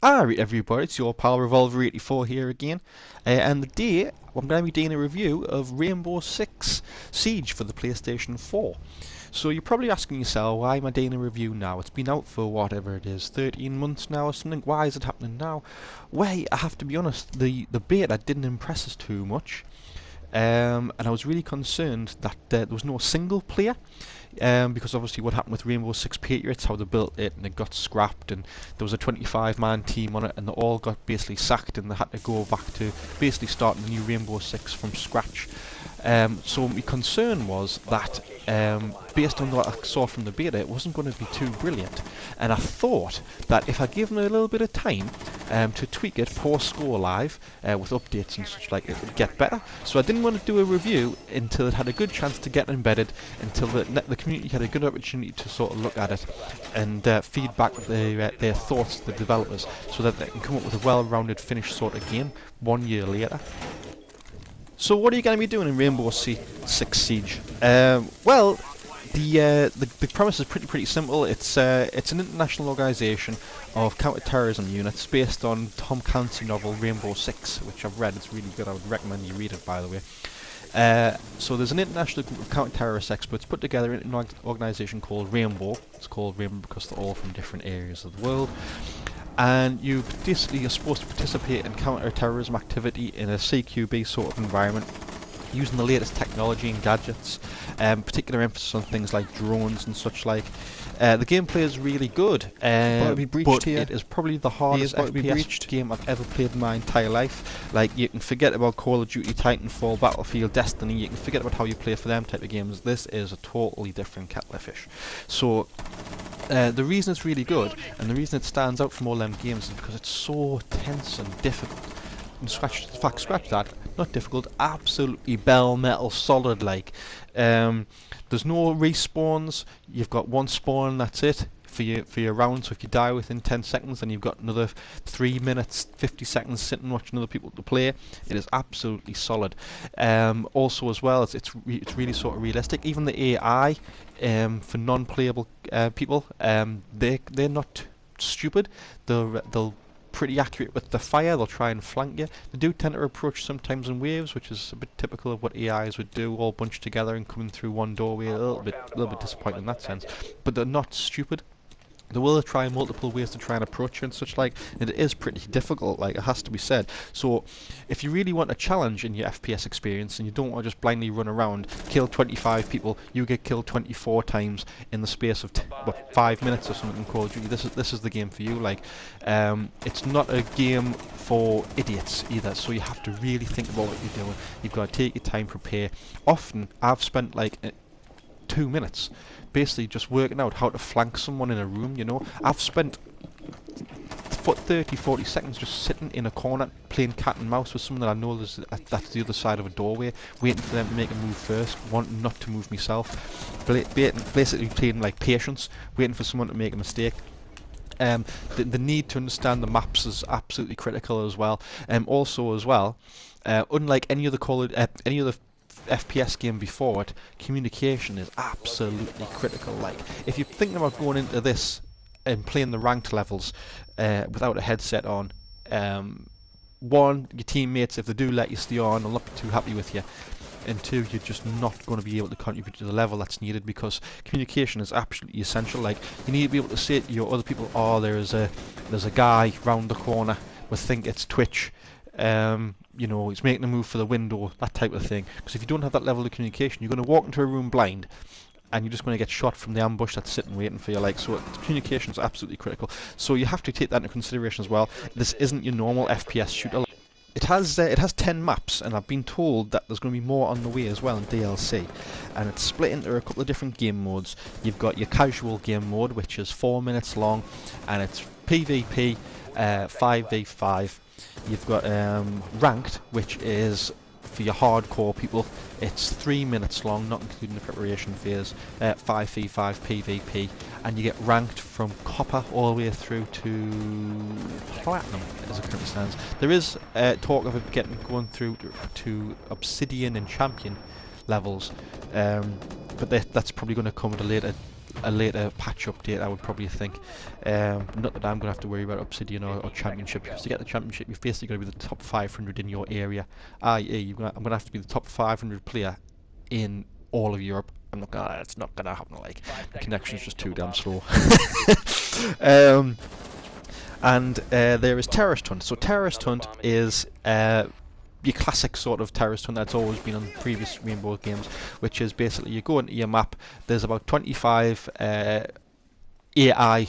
Alright everybody, it's your pal Revolver84 here again, and today I'm going to be doing a review of Rainbow Six Siege for the PlayStation 4. So you're probably asking yourself, why am I doing a review now? It's been out for whatever it is, 13 months now or something, why is it happening now? Well, I have to be honest, the beta didn't impress us too much. And I was really concerned that there was no single player, because obviously what happened with Rainbow Six Patriots, how they built it and it got scrapped, and there was a 25-man team on it, and they all got basically sacked, and they had to go back to basically starting the new Rainbow Six from scratch. So my concern was that, based on what I saw from the beta, it wasn't going to be too brilliant, and I thought that if I gave them a little bit of time to tweak it post go live with updates and such like, it would get better. So I didn't want to do a review until it had a good chance to get embedded, until the community had a good opportunity to sort of look at it and feedback their thoughts to the developers, so that they can come up with a well-rounded finished sort of game 1 year later. So what are you going to be doing in Rainbow Six Siege? Well, the premise is pretty simple. It's an international organisation of counter-terrorism units based on Tom Clancy novel Rainbow Six, which I've read. It's really good. I would recommend you read it, by the way. So there's an international group of counter-terrorist experts put together in an organisation called Rainbow. It's called Rainbow because they're all from different areas of the world. And you basically are supposed to participate in counter-terrorism activity in a CQB sort of environment, using the latest technology and gadgets, particular emphasis on things like drones and such like. The gameplay is really good, but it is probably the hardest FPS game I've ever played in my entire life. Like, you can forget about Call of Duty, Titanfall, Battlefield, Destiny, you can forget about how you play for them type of games. This is a totally different kettle of fish. So the reason it's really good, and the reason it stands out from all them games, is because it's so tense and difficult. And scratch that, not difficult, absolutely bell metal solid like. There's no respawns, you've got one spawn and that's it for your round, so if you die within 10 seconds then you've got another 3 minutes, 50 seconds sitting watching other people to play. It is absolutely solid. Also as well, it's really sort of realistic. Even the AI, for non-playable people, they're not stupid. They'll pretty accurate with the fire. They'll try and flank you. They do tend to approach sometimes in waves, which is a bit typical of what AIs would do, all bunched together and coming through one doorway. A little bit disappointing in that sense, but they're not stupid. They will try multiple ways to try and approach you and such like, and it is pretty difficult, like, it has to be said. So if you really want a challenge in your FPS experience and you don't want to just blindly run around, kill 25 people, you get killed 24 times in the space of 5 minutes or something in Call of Duty, this is the game for you. Like, it's not a game for idiots either, so you have to really think about what you're doing. You've got to take your time, prepare. Often I've spent like 2 minutes basically just working out how to flank someone in a room, you know. I've spent 30-40 seconds just sitting in a corner playing cat and mouse with someone that I know that's the other side of a doorway, waiting for them to make a move first, wanting not to move myself, basically playing like patience, waiting for someone to make a mistake. The need to understand the maps is absolutely critical as well. Also as well, unlike any other FPS game before it, communication is absolutely critical. Like, if you're thinking about going into this and playing the ranked levels without a headset on, one, your teammates, if they do let you stay on, will not be too happy with you, and two, you're just not going to be able to contribute to the level that's needed, because communication is absolutely essential. Like, you need to be able to say to your other people, oh, there's a guy round the corner, we think it's Twitch, you know, he's making a move for the window, that type of thing. Because if you don't have that level of communication, you're going to walk into a room blind, and you're just going to get shot from the ambush that's sitting waiting for you. Like, so communication is absolutely critical. So you have to take that into consideration as well. This isn't your normal FPS shooter. It has 10 maps, and I've been told that there's going to be more on the way as well in DLC. And it's split into a couple of different game modes. You've got your casual game mode, which is 4 minutes long, and it's PvP, 5v5. You've got ranked, which is for your hardcore people. It's 3 minutes long, not including the preparation phase, 5v5 PvP, and you get ranked from copper all the way through to platinum, as it currently stands. There is talk of it going through to obsidian and champion levels, but that's probably going to come at a a later patch update, I would probably think. Not that I'm going to have to worry about Obsidian or Championship, because to get the Championship you've basically got to be the top 500 in your area, i.e. I'm going to have to be the top 500 player in all of Europe. It's not gonna happen. Like, the connection's just too damn slow. And there is Terrorist Hunt. So Terrorist Hunt is your classic sort of terrorist hunt that's always been on previous Rainbow games, which is basically you go into your map. There's about 25 AI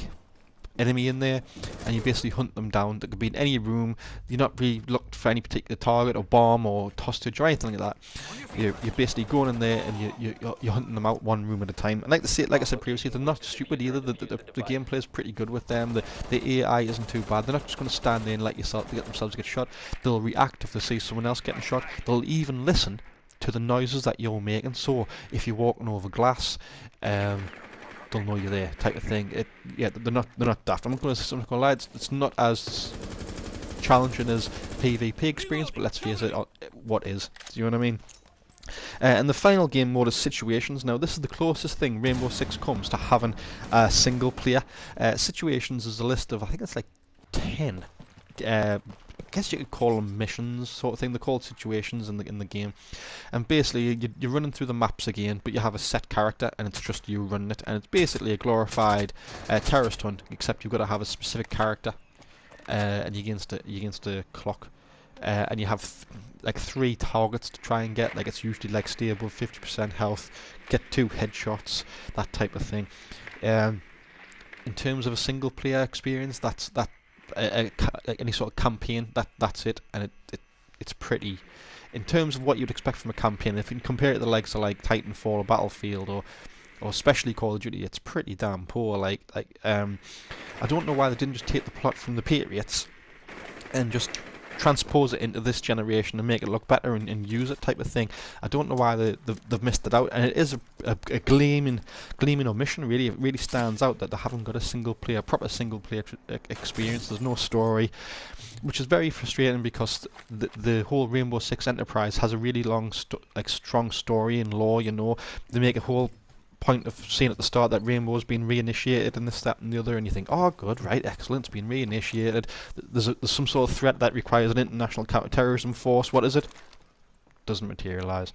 enemy in there, and you basically hunt them down. That could be in any room. You're not really looked for any particular target or bomb or hostage or anything like that. You're basically going in there and you're hunting them out one room at a time. And like I said previously, they're not stupid either. The gameplay is pretty good with them. The AI isn't too bad. They're not just going to stand there and let yourself get themselves get shot. They'll react if they see someone else getting shot. They'll even listen to the noises that you're making. So if you're walking over glass, they'll know you're there, type of thing. They're not daft. I'm not going to lie. It's not as challenging as PvP experience, but let's face it, what is? Do you know what I mean? And the final game mode is Situations. Now, this is the closest thing Rainbow Six comes to having a single player. Situations is a list of, I think it's like 10. I guess you could call them missions, sort of thing. They're called situations in the game, and basically you're running through the maps again, but you have a set character, and it's just you running it, and it's basically a glorified terrorist hunt, except you've got to have a specific character, and you're against a clock, and you have like 3 targets to try and get. Like, it's usually like stay above 50% health, get 2 headshots, that type of thing. In terms of a single player experience, that's any sort of campaign, that's it, and it's pretty. In terms of what you'd expect from a campaign, if you compare it to the likes of like Titanfall or Battlefield or especially Call of Duty, it's pretty damn poor. I don't know why they didn't just take the plot from the Patriots and just transpose it into this generation and make it look better and use it, type of thing. I don't know why they've missed it out, and it is a gleaming omission. Really, it really stands out that they haven't got a proper single player experience. There's no story, which is very frustrating, because the whole Rainbow Six Enterprise has a really long, strong story and lore. You know, they make a whole point of saying at the start that Rainbow's been reinitiated and this, that and the other, and you think, oh good, right, excellent, it's been reinitiated. There's some sort of threat that requires an international counter-terrorism force. What is it? Doesn't materialise.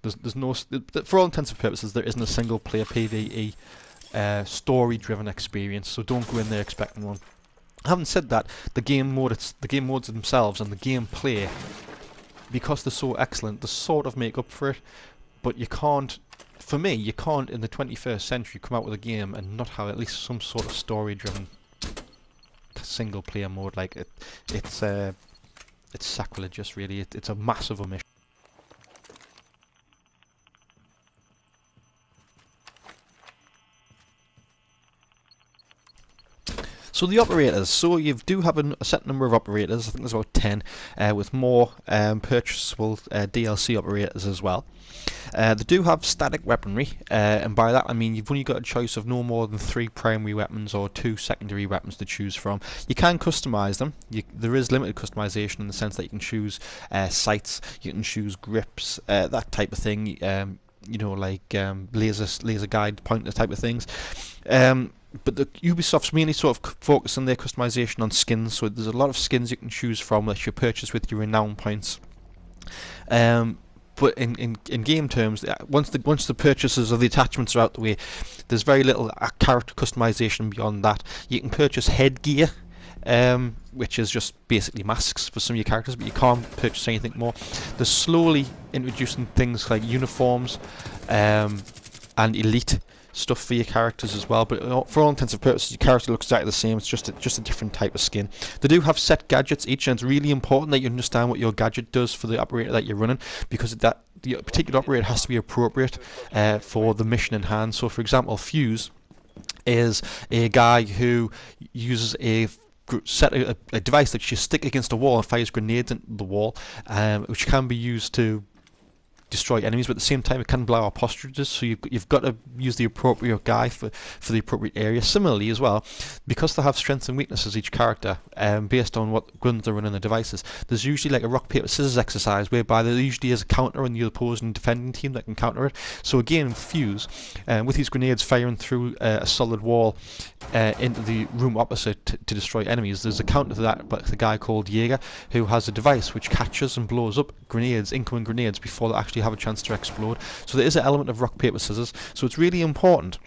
There's no, for all intents and purposes, there isn't a single player PvE story-driven experience, so don't go in there expecting one. Having said that, the game modes themselves and the gameplay, because they're so excellent, they sort of make up for it, but you can't. For me, you can't in the 21st century come out with a game and not have at least some sort of story-driven single player mode. Like, it's sacrilegious, really. It's a massive omission. So the operators, so you do have a set number of operators. I think there's about 10, with more purchasable DLC operators as well. They do have static weaponry, and by that I mean you've only got a choice of no more than 3 primary weapons or 2 secondary weapons to choose from. You can customise them. There is limited customization in the sense that you can choose sights, you can choose grips, that type of thing. You know, like laser guide pointer type of things. But the Ubisoft's mainly sort of focus on their customization on skins, so there's a lot of skins you can choose from that you purchase with your renown points. But in game terms, once the purchases of the attachments are out the way, there's very little character customization beyond that. You can purchase headgear, which is just basically masks for some of your characters, but you can't purchase anything more. They're slowly introducing things like uniforms and elite stuff for your characters as well, but for all intents and purposes your character looks exactly the same. It's just a different type of skin. They do have set gadgets each, and it's really important that you understand what your gadget does for the operator that you're running, because the particular operator has to be appropriate for the mission in hand. So for example, Fuse is a guy who uses a device that you stick against a wall and fires grenades into the wall, which can be used to destroy enemies, but at the same time it can blow our posturas, so you've got to use the appropriate guy for the appropriate area. Similarly as well, because they have strengths and weaknesses, each character, based on what guns they're running the devices, there's usually like a rock, paper, scissors exercise whereby there usually is a counter on the opposing defending team that can counter it. So again, Fuse, with these grenades firing through a solid wall into the room opposite to destroy enemies, there's a counter to that, but the guy called Jaeger, who has a device which catches and blows up grenades, incoming grenades, before they actually have a chance to explode. So there is an element of rock, paper, scissors. So it's really important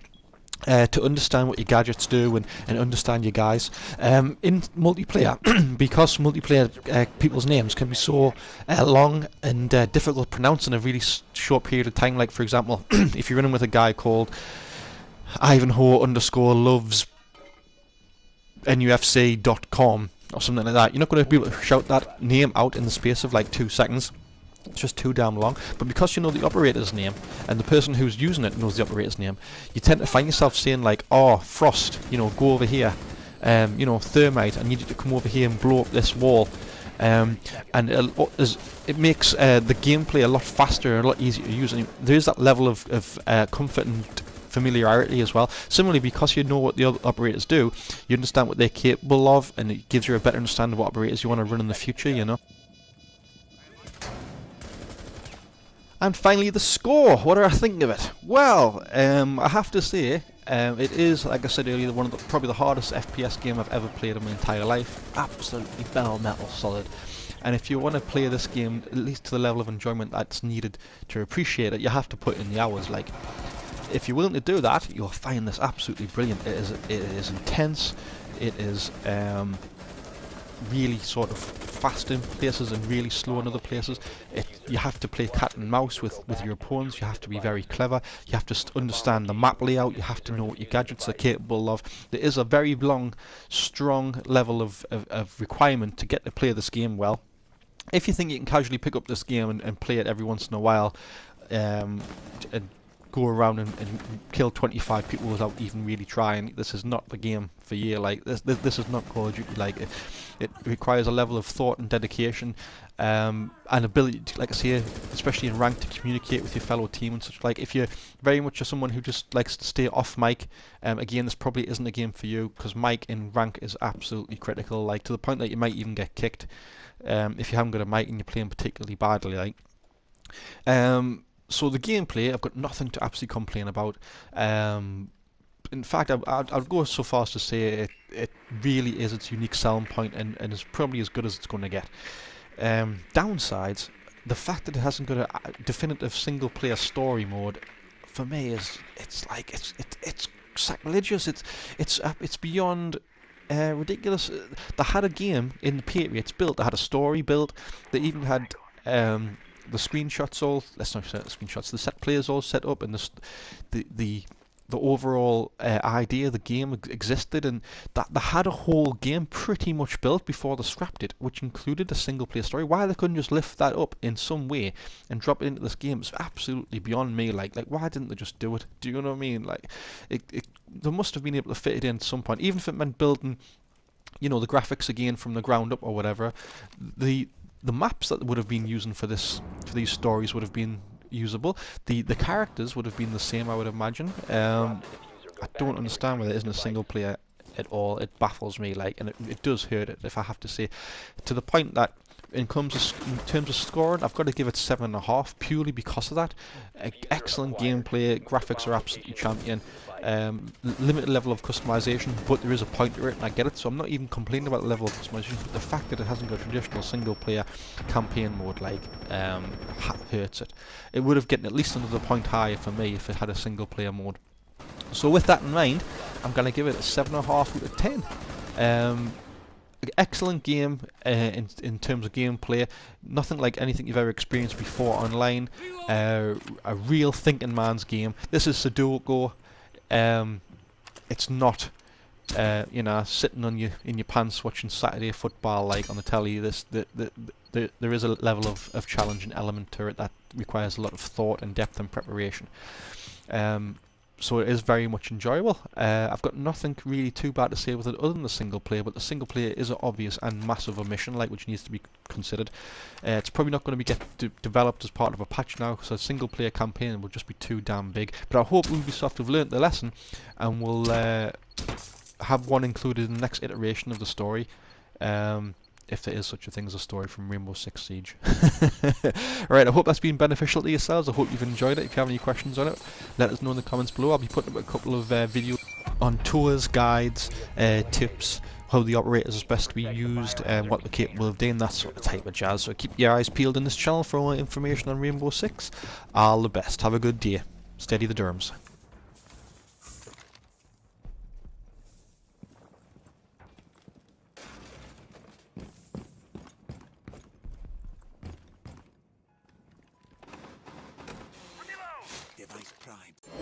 to understand what your gadgets do and understand your guys. In multiplayer, because multiplayer people's names can be so long and difficult to pronounce in a really short period of time, like for example, if you're running with a guy called Ivanhoe_loves nufc.com or something like that, you're not going to be able to shout that name out in the space of like 2 seconds. It's just too damn long. But because you know the operator's name and the person who's using it knows the operator's name, you tend to find yourself saying like, oh, Frost, you know, go over here. You know, Thermite, I need you to come over here and blow up this wall. And it makes the gameplay a lot faster and a lot easier to use. And there is that level of comfort and familiarity as well. Similarly, because you know what the other operators do, you understand what they're capable of, and it gives you a better understanding of what operators you want to run in the future, you know. And finally, the score. What do I think of it? Well, I have to say, it is, like I said earlier, probably the hardest FPS game I've ever played in my entire life. Absolutely bare metal solid. And if you want to play this game, at least to the level of enjoyment that's needed to appreciate it, you have to put in the hours. Like, if you're willing to do that, you'll find this absolutely brilliant. It is intense. It is really sort of fast in places and really slow in other places. You have to play cat and mouse with your opponents. You have to be very clever. You have to understand the map layout. You have to know what your gadgets are capable of. There is a very long, strong level of requirement to get to play this game well. If you think you can casually pick up this game and play it every once in a while, and go around and kill 25 people without even really trying, this is not the game for you. Like this is not Call of Duty. Like it requires a level of thought and dedication, and ability to, like I say, especially in rank, to communicate with your fellow team and such. Like if you're very much someone who just likes to stay off mic, again, this probably isn't a game for you, because mic in rank is absolutely critical. Like to the point that you might even get kicked if you haven't got a mic and you're playing particularly badly. Like so the gameplay, I've got nothing to absolutely complain about. In fact, I'd go so far as to say it really is its unique selling point, and is probably as good as it's going to get. Downsides, the fact that it hasn't got a definitive single-player story mode, for me it's sacrilegious. It's beyond ridiculous. They had a game in the Patriots built. They had a story built. They even had the screenshots all, let's not say screenshots, the set players all set up, and the overall idea of the game existed, and that they had a whole game pretty much built before they scrapped it, which included a single player story. Why they couldn't just lift that up in some way and drop it into this game is absolutely beyond me. Like why didn't they just do it? Do you know what I mean? Like they must have been able to fit it in at some point, even if it meant building, you know, the graphics again from the ground up or whatever. The maps that would have been using for these stories would have been usable. The characters would have been the same, I would imagine. I don't understand why there isn't a single player at all. It baffles me, like, and it does hurt it, if I have to say, to the point that in terms of scoring, I've got to give it 7.5 purely because of that. Excellent gameplay, graphics are absolutely champion. Limited level of customization, but there is a point to it, and I get it. So I'm not even complaining about the level of customization. But the fact that it hasn't got a traditional single-player campaign mode, like, hurts it. It would have gotten at least another point higher for me if it had a single-player mode. So with that in mind, I'm going to give it a 7.5 out of 10. Excellent game in terms of gameplay. Nothing like anything you've ever experienced before online. A real thinking man's game. This is Sudoku. It's not you know, sitting on in your pants watching Saturday football like on the telly. There is a level of challenge and element to it that requires a lot of thought and depth and preparation. So it is very much enjoyable. I've got nothing really too bad to say with it other than the single player, but the single player is an obvious and massive omission, like, which needs to be considered. It's probably not going to be developed as part of a patch now, so a single player campaign will just be too damn big. But I hope Ubisoft have learnt the lesson and will have one included in the next iteration of the story. If there is such a thing as a story from Rainbow Six Siege. Right, I hope that's been beneficial to yourselves. I hope you've enjoyed it. If you have any questions on it, let us know in the comments below. I'll be putting up a couple of videos on tours, guides, tips, how the operators is best to be used, and what they're capable of doing, that sort of type of jazz. So keep your eyes peeled in this channel for more information on Rainbow Six. All the best. Have a good day. Steady the derms. Device primed.